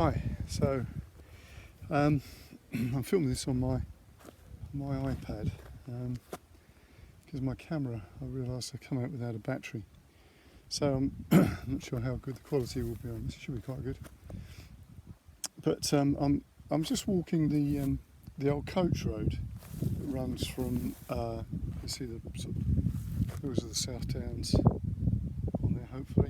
Hi, so I'm filming this on my iPad because my camera, I realised I come out without a battery, so I'm not sure how good the quality will be on this. It should be quite good. But I'm just walking the old coach road that runs from you see the sort of hills of the South Downs on there, hopefully.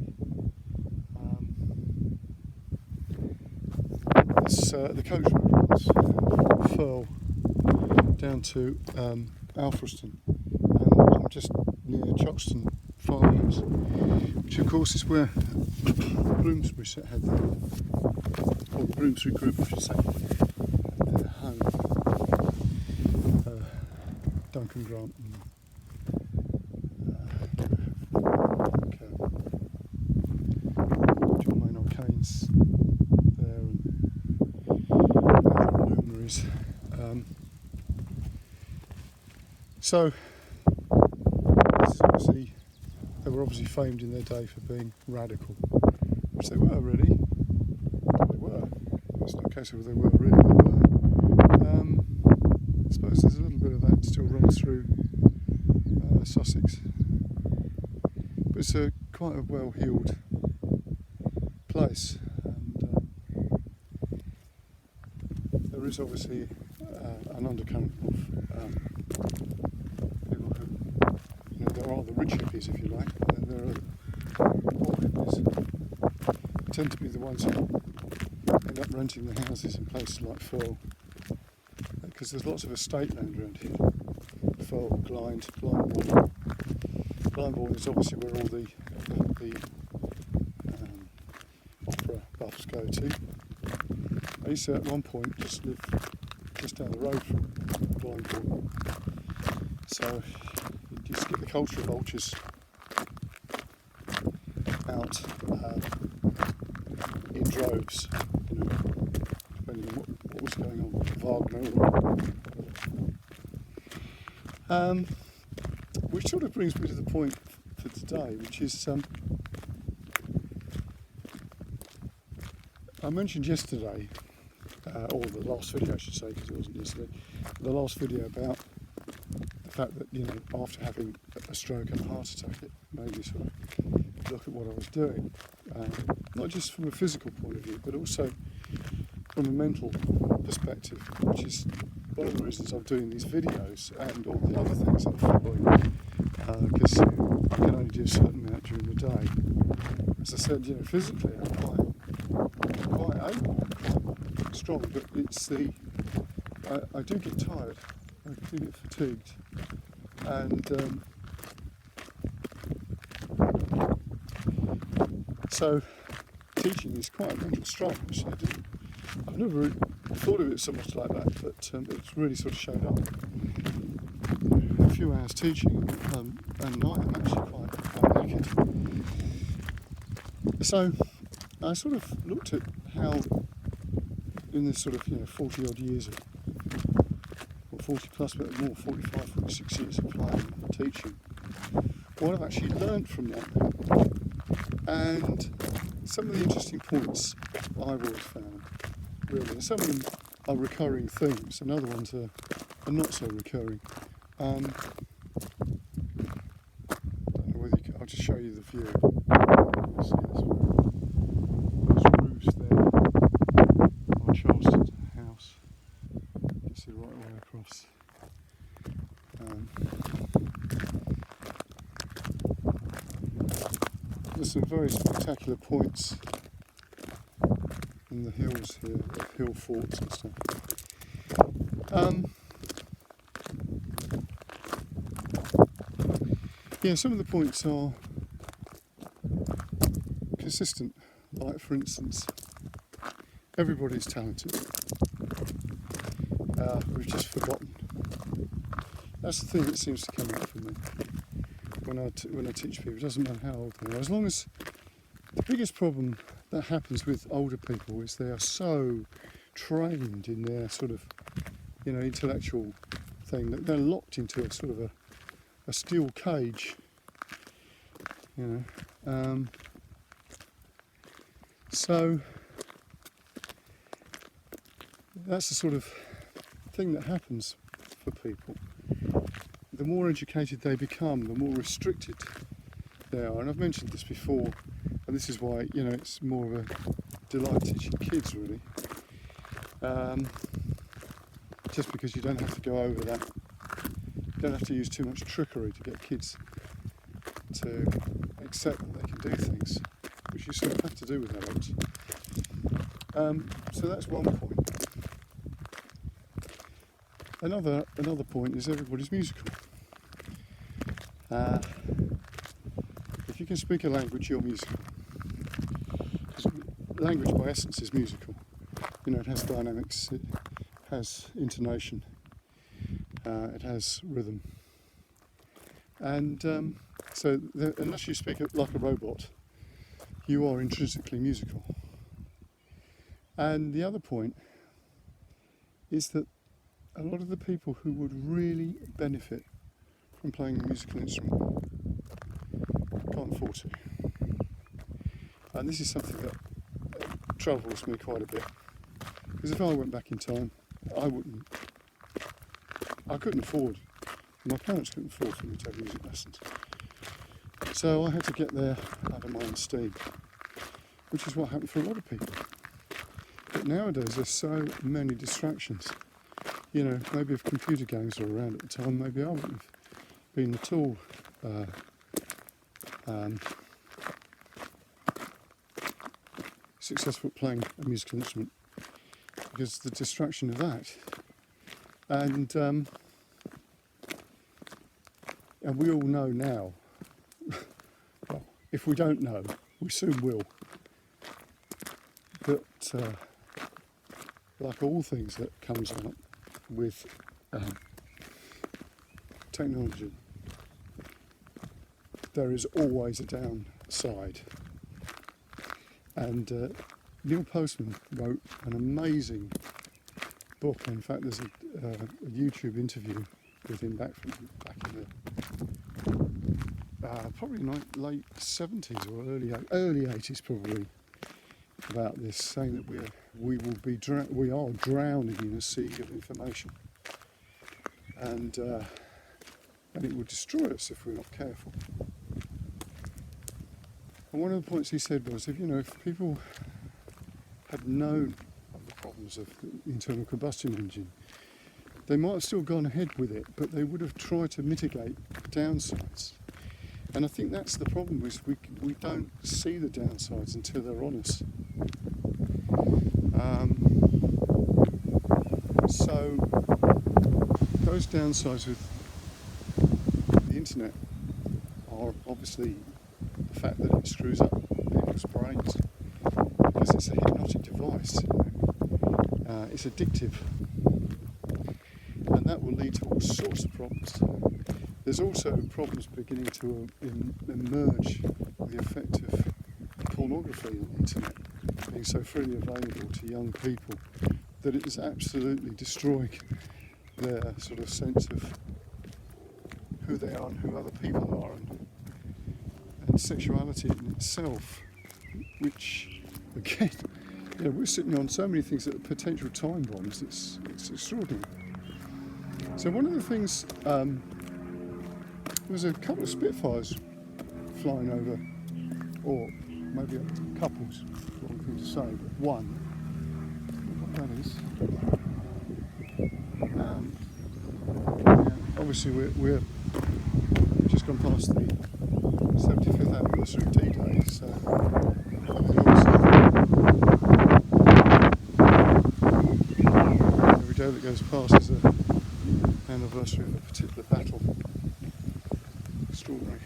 The coach road runs from Firle down to Alfriston, and I'm just near Choxton Farmhouse, which of course is where Bloomsbury had their, or the Bloomsbury group I should say, had their home. Duncan Grant and John Maynard Keynes there, and luminaries. So this is obviously, they were obviously famed in their day for being radical, which they were really. They were. It's not a case of they were really. They were. I suppose there's a little bit of that still runs through Sussex, but it's quite a well-heeled place, and there is obviously an undercurrent of people who, there are the rich hippies, if you like, and there are the poor hippies. They tend to be the ones who end up renting the houses in places like Firle, because there's lots of estate land around here. Firle, Blindbourne. Blindbourne is obviously where all the opera buffs go to. I used to at one point just live just down the road from Blindbourne, so you just get the culture vultures out in droves, depending on what was going on, Wagner. Which sort of brings me to the point for today, which is I mentioned yesterday, or the last video I should say, because it wasn't yesterday, the last video about the fact that, after having a stroke and a heart attack, it made me sort of look at what I was doing, not just from a physical point of view, but also from a mental perspective, which is one of the reasons I'm doing these videos and all the other things I'm following, because I can only do a certain amount during the day. As I said, physically I'm quite able, quite strong, but it's I do get tired, I do get fatigued, and so teaching is quite a mental strain, which I've never really thought of it so much like that, but it's really sort of showed up. A few hours teaching, and I'm actually quite knackered. So I sort of looked at how, in this sort of 40 odd years of, or 40 plus, but more, 45, 46 years of playing and teaching, what I've actually learned from that, and some of the interesting points I've always found, really, and some of them are recurring themes, and other ones are not so recurring. Don't know whether I'll just show you the view. You see this one. Those roofs there on Charleston House. You can see right away across. There's some very spectacular points in the hills here, hill forts and stuff. Some of the points are consistent. Like, for instance, everybody's talented. We've just forgotten. That's the thing that seems to come out for me when I teach people. It doesn't matter how old they are. As long as the biggest problem that happens with older people is they are so trained in their sort of, intellectual thing that they're locked into a sort of a steel cage, So that's the sort of thing that happens for people. The more educated they become, the more restricted they are. And I've mentioned this before, and this is why, you know, it's more of a delight teaching kids, really. Just because you don't have to go over that, you don't have to use too much trickery to get kids to accept that they can do things, which you sort of have to do with adults. So that's one point. Another point is everybody's musical. If you can speak a language, you're musical. Because language by essence is musical. You know, it has dynamics, it has intonation, it has rhythm. And unless you speak like a robot, you are intrinsically musical. And the other point is that a lot of the people who would really benefit from playing a musical instrument can't afford to. And this is something that troubles me quite a bit. Because if I went back in time, I couldn't afford, my parents couldn't afford for me to have music lessons. So I had to get there out of my own steam, which is what happened for a lot of people. But nowadays there's so many distractions. You know, maybe if computer games were around at the time, maybe I wouldn't have been at all successful at playing a musical instrument, because the distraction of that. And we all know now, well, if we don't know, we soon will, that like all things that comes out with technology, there is always a downside. And Neil Postman wrote an amazing book. In fact, there's a YouTube interview with him back in the probably late 70s or early 80s probably, about this, saying that we are drowning in a sea of information, and it will destroy us if we're not careful. And one of the points he said was, if people had known of the problems of the internal combustion engine, they might have still gone ahead with it, but they would have tried to mitigate the downsides. And I think that's the problem, is we don't see the downsides until they're on us. So those downsides with the internet are obviously the fact that it screws up people's brains, because it's a hypnotic device. It's addictive, and that will lead to all sorts of problems. There's also problems beginning to emerge with the effect of pornography on the internet being so freely available to young people that it is absolutely destroying their sort of sense of who they are and who other people are, and sexuality in itself, which again, we're sitting on so many things that are potential time bombs. It's extraordinary. So one of the things, there was a couple of Spitfires flying over, or maybe a couple's wrong thing to say, but one. What that is. Obviously we're just gone past the 75th anniversary of D-Day, so every day that goes past is an anniversary of a particular battle. Extraordinary.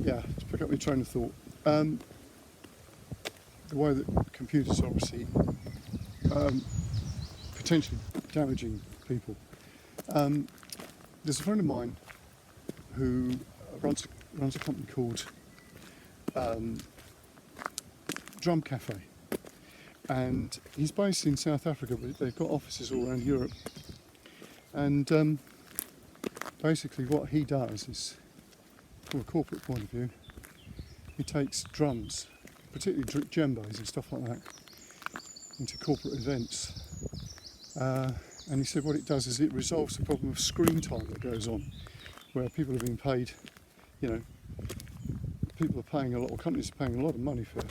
To pick up my train of thought, the way that computers are obviously potentially damaging people. There's a friend of mine who runs a company called Drum Cafe, and he's based in South Africa, but they've got offices all around Europe. And basically what he does is from a corporate point of view, he takes drums, particularly djembes and stuff like that, into corporate events. And he said what it does is it resolves the problem of screen time that goes on, where people are being paid, people are paying a lot, or companies are paying a lot of money for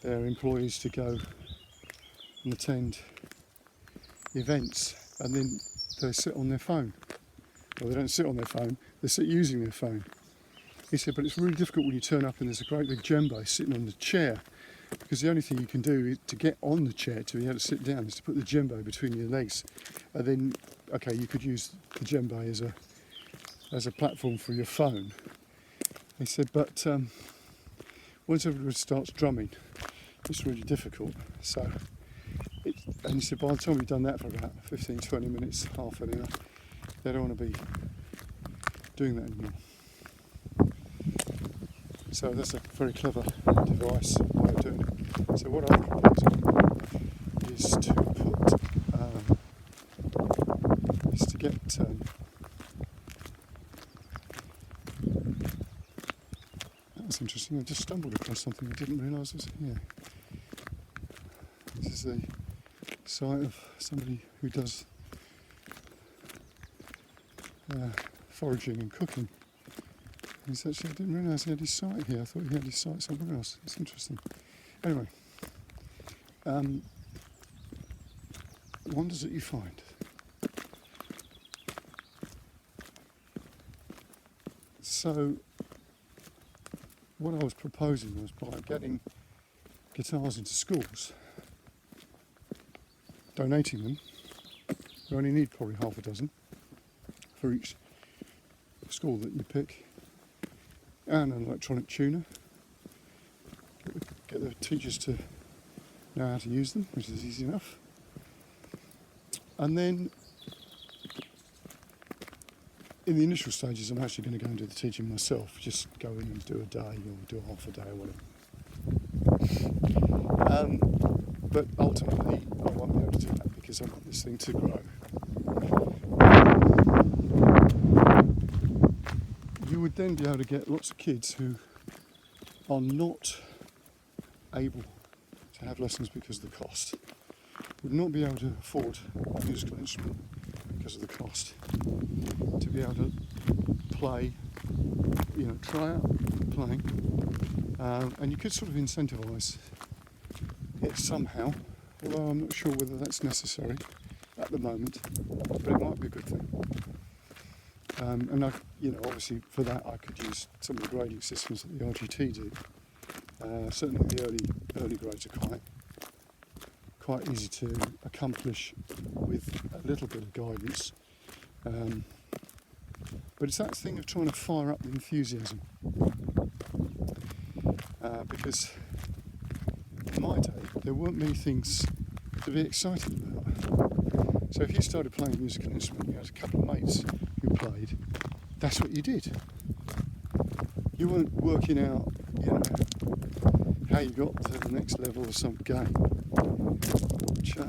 their employees to go and attend events, and then they sit on their phone. Well, they don't sit on their phone, they sit using their phone. He said, but it's really difficult when you turn up and there's a great big djembe sitting on the chair, because the only thing you can do to get on the chair to be able to sit down is to put the djembe between your legs, and then, okay, you could use the djembe as a platform for your phone. He said, but once everybody starts drumming, it's really difficult. And he said, by the time we've done that for about 15, 20 minutes, half an hour, they don't want to be doing that anymore. So that's a very clever device, way of doing it. So what I'm proposing is to get that's interesting. I just stumbled across something I didn't realise was here. This is the site of somebody who does foraging and cooking. He's actually, I didn't realise he had his site here. I thought he had his site somewhere else. It's interesting. Anyway, wonders that you find. So, what I was proposing was by getting guitars into schools, donating them. You only need probably half a dozen for each school that you pick, and an electronic tuner. Get the teachers to know how to use them, which is easy enough. And then in the initial stages I'm actually going to go and do the teaching myself, just go in and do a day or do a half a day or whatever. But ultimately I won't be able to do that because I want this thing to grow. You would then be able to get lots of kids who are not able to have lessons because of the cost, would not be able to afford a musical instrument because of the cost, to be able to play, try out playing, and you could sort of incentivise it somehow, although I'm not sure whether that's necessary at the moment, but it might be a good thing. And obviously for that I could use some of the grading systems that the RGT do. Certainly the early grades are quite easy to accomplish with a little bit of guidance. But it's that thing of trying to fire up the enthusiasm. Because in my day there weren't many things to be excited about. So if you started playing a musical instrument, you had a couple of mates who played, that's what you did. You weren't working out, how you got to the next level of some game, which is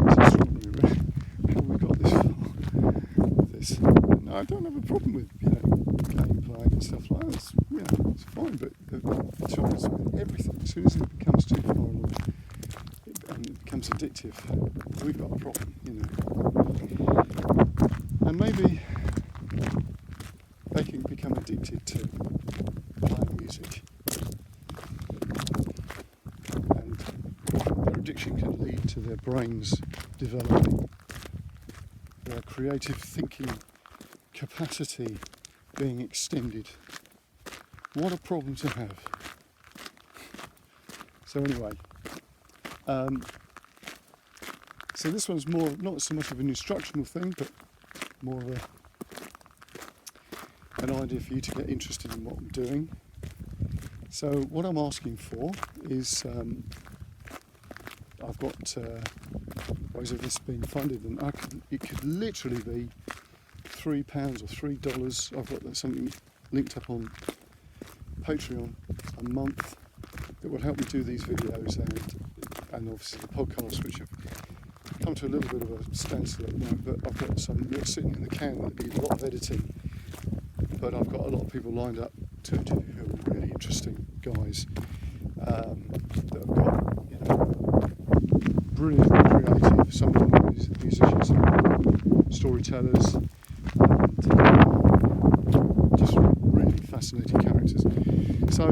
extraordinary, really, how we got this far with this. No, I don't have a problem with, game playing and stuff like that. It's fine, but the trouble is with everything, as soon as it becomes too far along, and it becomes addictive, we've got a problem, And maybe they can become addicted to playing music, and their addiction can lead to their brains developing, their creative thinking capacity being extended. What a problem to have. So anyway, so this one's more, not so much of an instructional thing, but more of an idea for you to get interested in what I'm doing. So what I'm asking for is, I've got ways of this being funded, and it could literally be £3 or $3. I've got something linked up on Patreon a month that will help me do these videos, and obviously the podcasts, which have come to a little bit of a standstill at the moment, but I've got some sitting in the can that need a lot of editing. but I've got a lot of people lined up to do who are really interesting guys that have got, you know, brilliantly creative. Some of them are musicians, storytellers, and just really fascinating characters. So,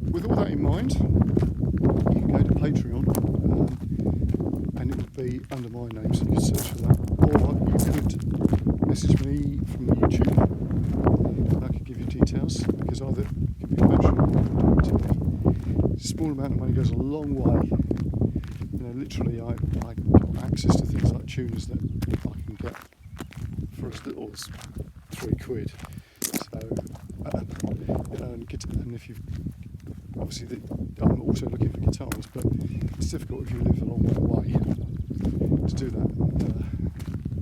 with all that in mind, you can go to Patreon, and it would be under my name, so you can search for that. Or you could message me from YouTube, and I can give you details, because either it can be Patreon or to me. A small amount of money goes a long way. You know, literally, I got access to things like tuners that I can get for as little as £3. So, you know, and if you've obviously, I'm also looking for guitars, but it's difficult if you live a long way away to do that.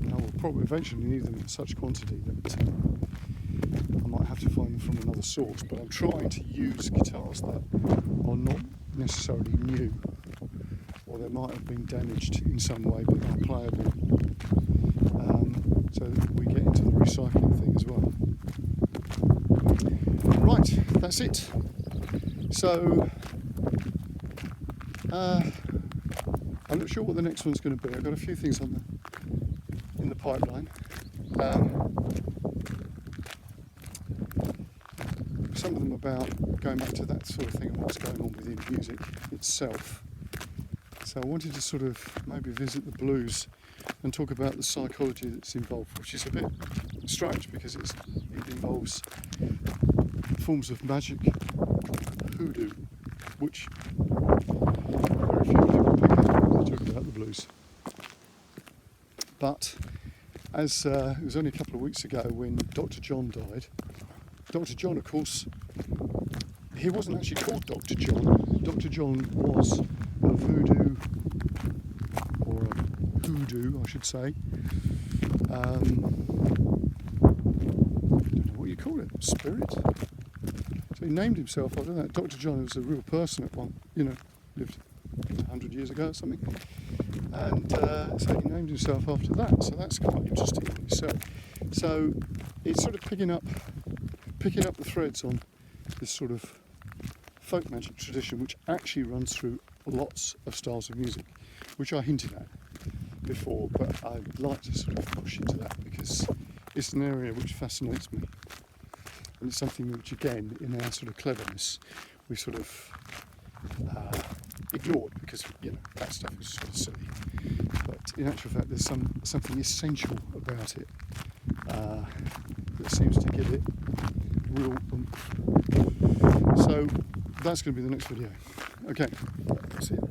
And I will probably eventually need them in such quantity that I might have to find them from another source. But I'm trying to use guitars that are not necessarily new, or they might have been damaged in some way but are playable, so that we get into the recycling thing as well. Right, that's it. So I'm not sure what the next one's going to be. I've got a few things in the pipeline. Some of them about going back to that sort of thing and what's going on within music itself. So I wanted to sort of maybe visit the blues and talk about the psychology that's involved, which is a bit strange because it involves forms of magic, hoodoo, which very few people pick up when they talk about the blues. But as it was only a couple of weeks ago when Dr. John died. Dr. John, of course, he wasn't actually called Dr. John. Dr. John was a voodoo, or a hoodoo, I should say. I don't know what you call it, spirit? So he named himself after that. Dr. John was a real person at one, lived 100 years ago or something. And so he named himself after that. So that's quite interesting in itself. So it's sort of picking up the threads on this sort of folk magic tradition, which actually runs through lots of styles of music, which I hinted at before, but I'd like to sort of push into that because it's an area which fascinates me. And it's something which, again, in our sort of cleverness, we sort of ignored because, that stuff was sort of silly. But in actual fact, there's something essential about it that seems to give it real oomph. So that's going to be the next video. Okay, see you.